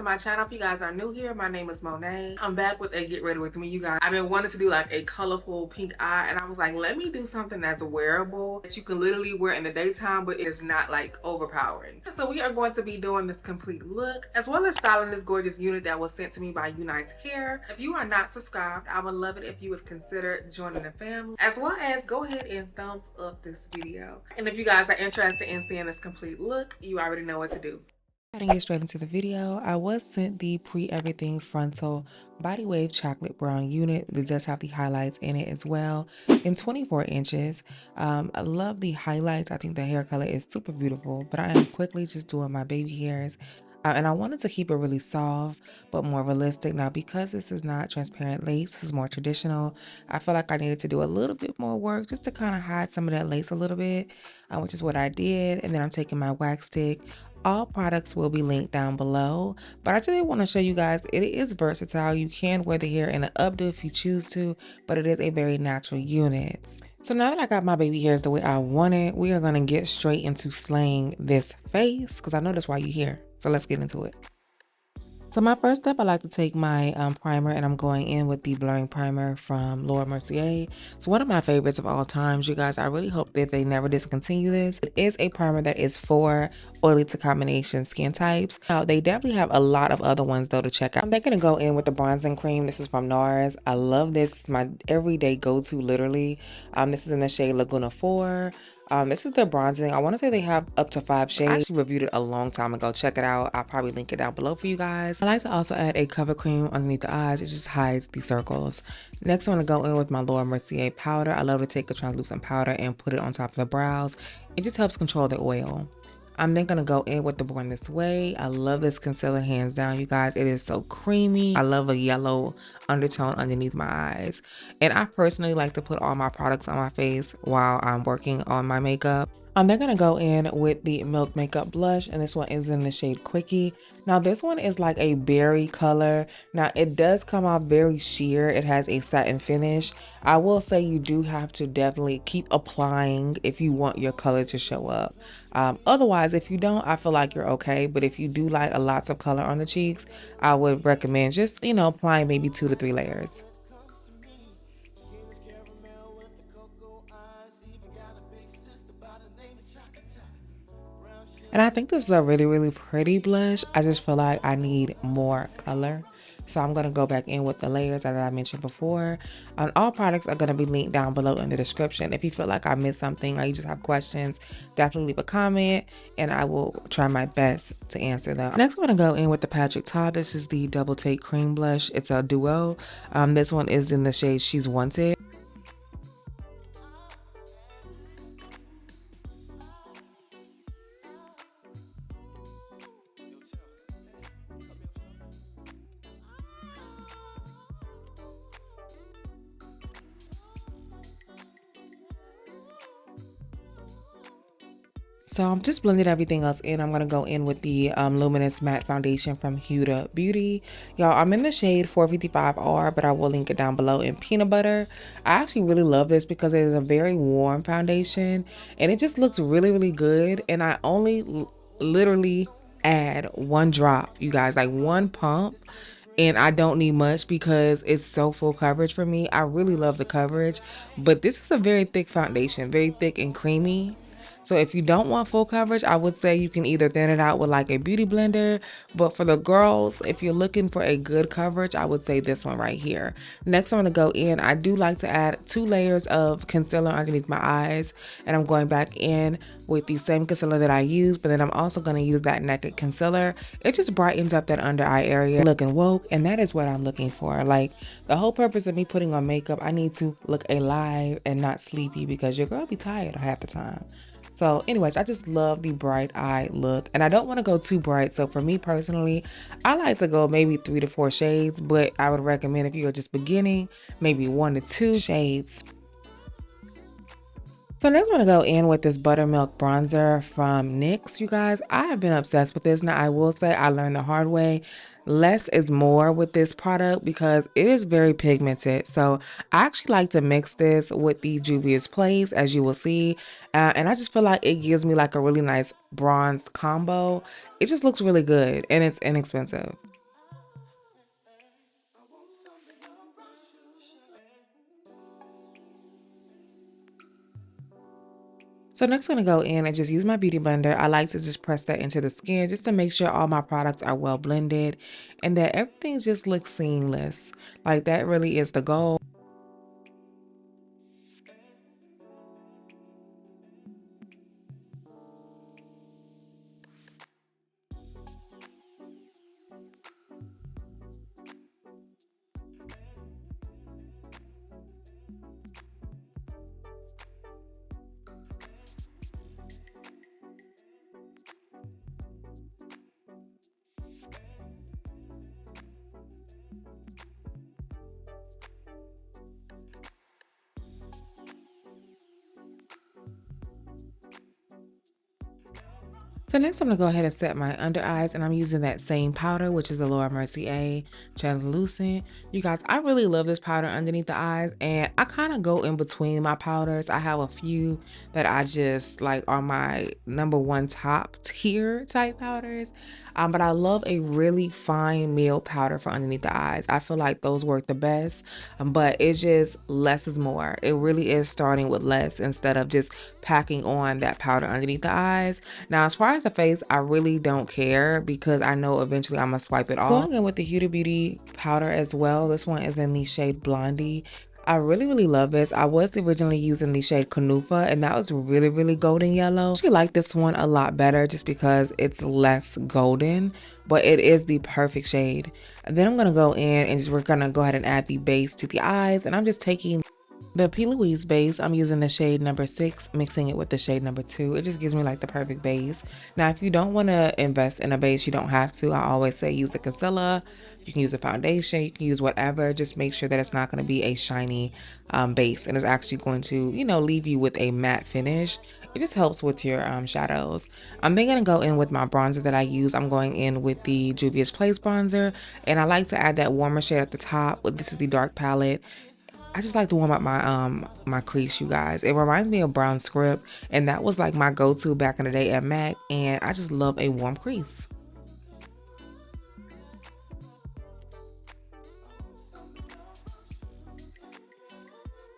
to my channel. If you guys are new here, my name is Monet. I'm back with a get ready with me, you guys. I've been wanting to do like a colorful pink eye, and I was like, let me do something that's wearable that you can literally wear in the daytime, but it's not like overpowering. So we are going to be doing this complete look as well as styling this gorgeous unit that was sent to me by Unice hair. If you are not subscribed, I would love it if you would consider joining the family, as well as go ahead and thumbs up this video. And if you guys are interested in seeing this complete look, you already know what to do. To get straight into the video, I was sent the pre-everything frontal body wave chocolate brown unit that does have the highlights in it as well in 24 inches. I love the highlights. I think the hair color is super beautiful, but I am quickly just doing my baby hairs. And I wanted to keep it really soft but more realistic. Now, because this is not transparent lace, this is more traditional, I feel like I needed to do a little bit more work just to kind of hide some of that lace a little bit, which is what I did. And then I'm taking my wax stick. All products will be linked down below, but I just want to show you guys it is versatile. You can wear the hair in an updo if you choose to, but it is a very natural unit. So now that I got my baby hairs the way I want it, we are going to get straight into slaying this face, because I know that's why you're here. So let's get into it. So my first step, I like to take my primer, and I'm going in with the blurring primer from Laura Mercier. It's one of my favorites of all times, you guys. I really hope that they never discontinue this. It is a primer that is for oily to combination skin types. Now, they definitely have a lot of other ones though to check out. They're gonna go in with the bronzing cream. This is from NARS. I love this. It's my everyday go-to, literally. This is in the shade Laguna 4. This is their bronzing. I want to say they have up to 5 shades. I actually reviewed it a long time ago. Check it out. I'll probably link it down below for you guys. I like to also add a cover cream underneath the eyes. It just hides the circles. Next, I'm going to go in with my Laura Mercier powder. I love to take a translucent powder and put it on top of the brows. It just helps control the oil. I'm then going to go in with the Born This Way. I love this concealer hands down, you guys. It is so creamy. I love a yellow undertone underneath my eyes. And I personally like to put all my products on my face while I'm working on my makeup. I'm then going to go in with the Milk Makeup Blush, and this one is in the shade Quickie. Now, this one is like a berry color. Now, it does come off very sheer. It has a satin finish. I will say you do have to definitely keep applying if you want your color to show up. Otherwise, if you don't, I feel like you're okay. But if you do like lots of color on the cheeks, I would recommend just, applying maybe 2 to 3 layers. And I think this is a really, really pretty blush. I just feel like I need more color. So I'm going to go back in with the layers that I mentioned before. All products are going to be linked down below in the description. If you feel like I missed something or you just have questions, definitely leave a comment and I will try my best to answer them. Next, I'm going to go in with the Patrick Ta. This is the Double Take Cream Blush. It's a duo. This one is in the shade She's Wanted. So I'm just blended everything else in. I'm going to go in with the Luminous Matte Foundation from Huda Beauty. Y'all, I'm in the shade 455R, but I will link it down below in Peanut Butter. I actually really love this because it is a very warm foundation and it just looks really, really good. And I only literally add 1 drop, you guys, like 1 pump. And I don't need much because it's so full coverage for me. I really love the coverage, but this is a very thick foundation, very thick and creamy. So if you don't want full coverage, I would say you can either thin it out with like a beauty blender. But for the girls, if you're looking for a good coverage, I would say this one right here. Next, I'm going to go in. I do like to add 2 layers of concealer underneath my eyes. And I'm going back in with the same concealer that I used. But then I'm also going to use that Naked Concealer. It just brightens up that under eye area, looking woke. And that is what I'm looking for. Like, the whole purpose of me putting on makeup, I need to look alive and not sleepy because your girl be tired half the time. So anyways, I just love the bright eye look and I don't want to go too bright. So for me personally, I like to go maybe 3 to 4 shades, but I would recommend if you're just beginning, maybe 1 to 2 shades. So next I'm going to go in with this Buttermilk Bronzer from NYX, you guys. I have been obsessed with this. Now, I will say I learned the hard way. Less is more with this product because it is very pigmented. So I actually like to mix this with the Juvia's Place, as you will see. And I just feel like it gives me like a really nice bronzed combo. It just looks really good and it's inexpensive. So next I'm going to go in and just use my beauty blender. I like to just press that into the skin just to make sure all my products are well blended and that everything just looks seamless. Like that really is the goal. So next I'm going to go ahead and set my under eyes, and I'm using that same powder, which is the Laura Mercier translucent. You guys, I really love this powder underneath the eyes, and I kind of go in between my powders. I have a few that I just like are my #1 top tier type powders. But I love a really fine meal powder for underneath the eyes. I feel like those work the best, but it's just less is more. It really is starting with less instead of just packing on that powder underneath the eyes. Now, as far as the face, I really don't care because I know eventually I'm gonna swipe it off. Going in with the Huda Beauty powder as well. This one is in the shade Blondie. I really love this. I was originally using the shade Kunufa, and that was really golden yellow. I actually like this one a lot better just because it's less golden, but it is the perfect shade. And then I'm gonna go in and we're gonna go ahead and add the base to the eyes, and I'm just taking the P. Louise base. I'm using the shade #6, mixing it with the shade #2. It just gives me like the perfect base. Now, if you don't want to invest in a base, you don't have to. I always say use a concealer. You can use a foundation. You can use whatever. Just make sure that it's not going to be a shiny base, and it's actually going to, you know, leave you with a matte finish. It just helps with your shadows. I'm then going to go in with my bronzer that I use. I'm going in with the Juvia's Place bronzer, and I like to add that warmer shade at the top. This is the dark palette. I just like to warm up my crease, you guys. It reminds me of brown script, and that was like my go-to back in the day at MAC, and I just love a warm crease.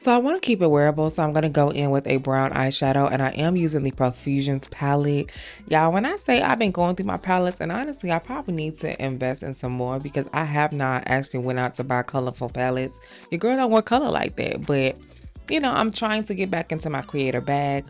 So I want to keep it wearable, so I'm going to go in with a brown eyeshadow, and I am using the Profusions palette. Y'all, when I say I've been going through my palettes, and honestly, I probably need to invest in some more because I have not actually went out to buy colorful palettes. Your girl don't wear color like that, but you know, I'm trying to get back into my creative bag.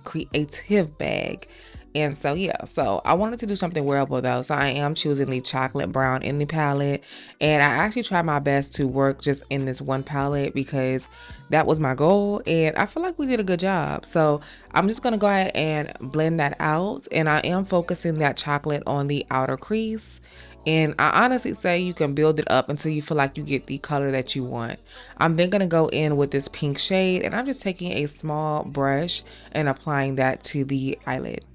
And so, yeah, so I wanted to do something wearable though. So I am choosing the chocolate brown in the palette. And I actually tried my best to work just in this one palette because that was my goal. And I feel like we did a good job. So I'm just going to go ahead and blend that out. And I am focusing that chocolate on the outer crease. And I honestly say you can build it up until you feel like you get the color that you want. I'm then going to go in with this pink shade, and I'm just taking a small brush and applying that to the eyelid.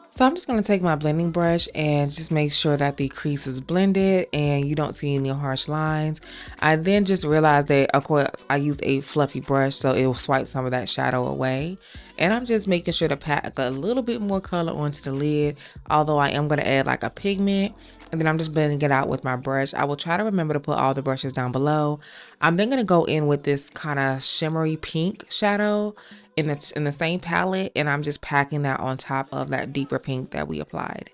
So I'm just going to take my blending brush and just make sure that the crease is blended and you don't see any harsh lines. I then just realized that, of course, I used a fluffy brush, so it will swipe some of that shadow away. And I'm just making sure to pack a little bit more color onto the lid, although I am going to add like a pigment. And then I'm just blending it out with my brush. I will try to remember to put all the brushes down below. I'm then going to go in with this kind of shimmery pink shadow in the same palette, and I'm just packing that on top of that deeper pink that we applied.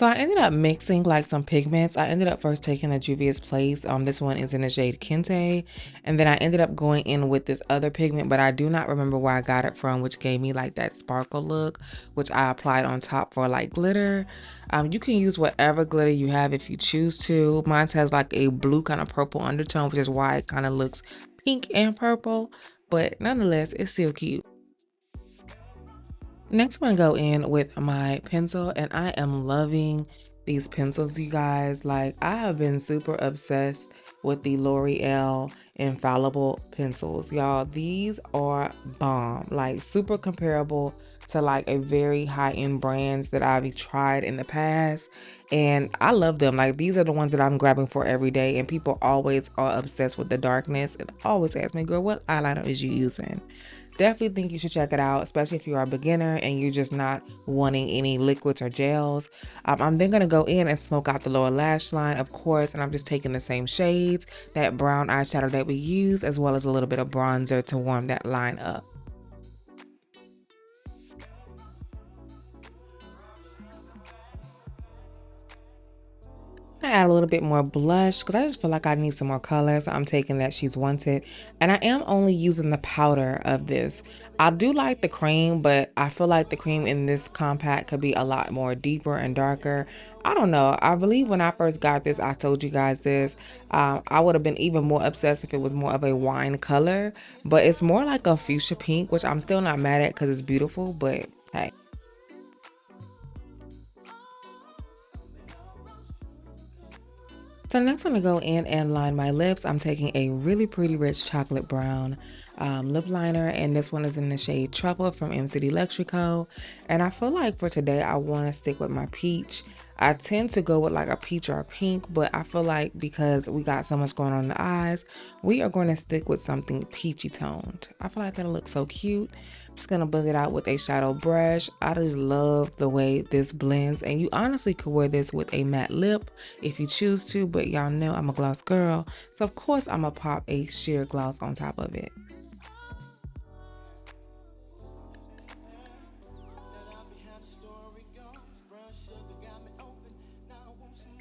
So I ended up mixing like some pigments. I ended up first taking the Juvia's Place. This one is in the shade Kente. And then I ended up going in with this other pigment, but I do not remember where I got it from, which gave me like that sparkle look, which I applied on top for like glitter. You can use whatever glitter you have if you choose to. Mine has like a blue kind of purple undertone, which is why it kind of looks pink and purple, but nonetheless, it's still cute. Next, I'm gonna go in with my pencil, and I am loving these pencils, you guys. Like, I have been super obsessed with the L'Oreal Infallible pencils, y'all. These are bomb, like super comparable to like a very high-end brands that I've tried in the past, and I love them. Like, these are the ones that I'm grabbing for every day, and people always are obsessed with the darkness and always ask me, girl, what eyeliner is you using? Definitely think you should check it out, especially if you're a beginner and you're just not wanting any liquids or gels. I'm then going to go in and smoke out the lower lash line, of course, and I'm just taking the same shades, that brown eyeshadow that we use, as well as a little bit of bronzer to warm that line up. I add a little bit more blush because I just feel like I need some more color, so I'm taking that She's Wanted, and I am only using the powder of this. I do like the cream, but I feel like the cream in this compact could be a lot more deeper and darker. I don't know. I believe when I first got this, I told you guys this, I would have been even more obsessed if it was more of a wine color, but it's more like a fuchsia pink, which I'm still not mad at because it's beautiful, but hey. So next I'm going to go in and line my lips. I'm taking a really pretty rich chocolate brown lip liner, and this one is in the shade Truffle from mcdluxuryco. And I feel like for today I want to stick with my peach. I tend to go with like a peach or a pink, but I feel like because we got so much going on in the eyes, we are going to stick with something peachy toned. I feel like that'll look so cute. I'm just gonna blend it out with a shadow brush. I just love the way this blends, and you honestly could wear this with a matte lip if you choose to, but y'all know I'm a gloss girl, so of course I'm gonna pop a sheer gloss on top of it.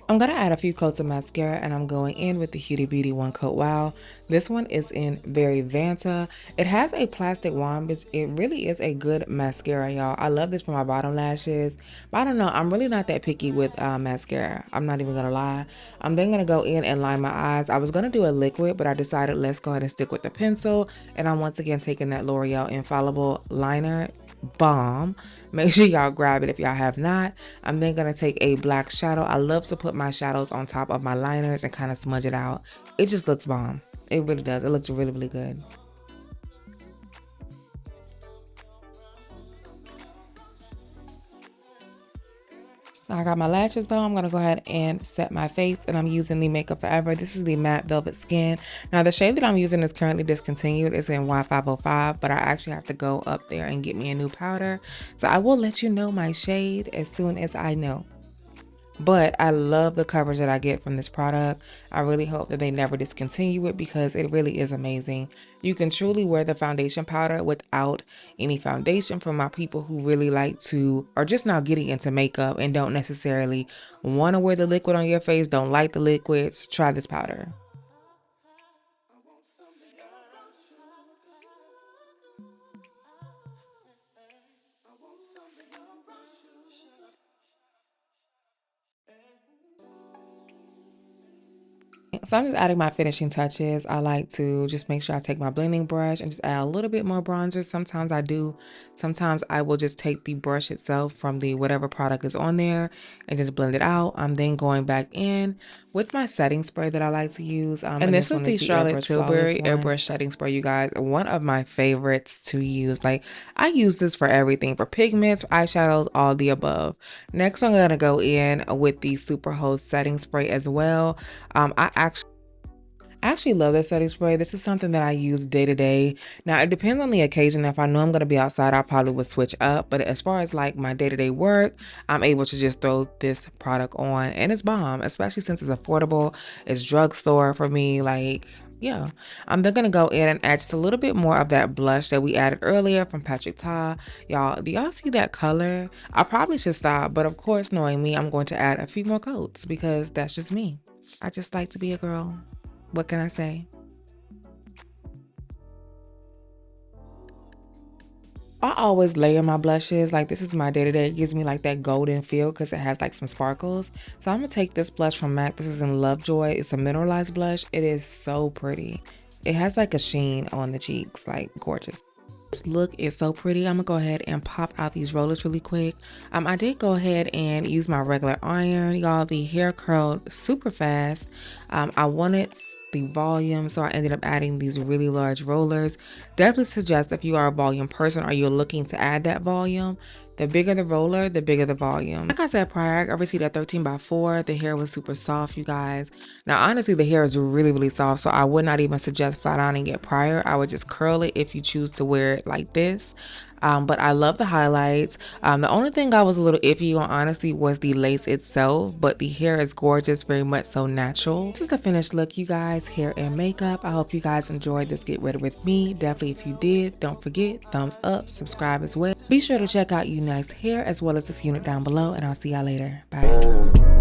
I'm going to add a few coats of mascara, and I'm going in with the Huda Beauty One Coat Wow. This one is in Very Vanta. It has a plastic wand, but it really is a good mascara, y'all. I love this for my bottom lashes, but I don't know. I'm really not that picky with mascara. I'm not even going to lie. I'm then going to go in and line my eyes. I was going to do a liquid, but I decided let's go ahead and stick with the pencil. And I'm once again taking that L'Oreal Infallible liner. Bomb. Make sure y'all grab it if y'all have not. I'm then gonna take a black shadow. I love to put my shadows on top of my liners and kind of smudge it out. It just looks bomb. It really does. It looks really, really good. So I got my lashes on. I'm going to go ahead and set my face, and I'm using the Makeup Forever. This is the Matte Velvet Skin. Now the shade that I'm using is currently discontinued. It's in Y505, but I actually have to go up there and get me a new powder. So I will let you know my shade as soon as I know. But I love the coverage that I get from this product. I really hope that they never discontinue it because it really is amazing. You can truly wear the foundation powder without any foundation. For my people who really like to, or just now getting into makeup and don't necessarily want to wear the liquid on your face, don't like the liquids, try this powder. So I'm just adding my finishing touches. I like to just make sure I take my blending brush and just add a little bit more bronzer. Sometimes I do. Sometimes I will just take the brush itself from the whatever product is on there and just blend it out. I'm then going back in with my setting spray that I like to use. And this is the Charlotte Tilbury Airbrush Setting Spray, you guys. One of my favorites to use. Like, I use this for everything, for pigments, eyeshadows, all the above. Next, I'm going to go in with the Superhold Setting Spray as well. I actually love this setting spray. This is something that I use day to day. Now, it depends on the occasion. If I know I'm going to be outside, I probably would switch up. But as far as like my day-to-day work, I'm able to just throw this product on, and it's bomb, especially since it's affordable. It's drugstore for me. Like, yeah, I'm then gonna go in and add just a little bit more of that blush that we added earlier from Patrick Ta. Y'all, do y'all see that color? I probably should stop, but of course, knowing me, I'm going to add a few more coats because that's just me. I just like to be a girl. What can I say? I always layer my blushes. Like, this is my day-to-day. It gives me like that golden feel because it has like some sparkles. So I'm gonna take this blush from MAC. This is in Lovejoy. It's a mineralized blush. It is so pretty. It has like a sheen on the cheeks, like gorgeous. This look is so pretty. I'm gonna go ahead and pop out these rollers really quick. I did go ahead and use my regular iron. Y'all, the hair curled super fast. I wanted the volume, so I ended up adding these really large rollers. Definitely suggest if you are a volume person or you're looking to add that volume, the bigger the roller, the bigger the volume. Like I said prior, I received a 13x4. The hair was super soft, you guys. Now, honestly, the hair is really soft, so I would not even suggest flat ironing it prior. I would just curl it if you choose to wear it like this. But I love the highlights. The only thing I was a little iffy on, honestly, was the lace itself, but the hair is gorgeous, very much so natural. This is the finished look, you guys, hair and makeup. I hope you guys enjoyed this Get Ready With Me. Definitely, if you did, don't forget, thumbs up, subscribe as well. Be sure to check out Unice hair as well as this unit down below, and I'll see y'all later. Bye.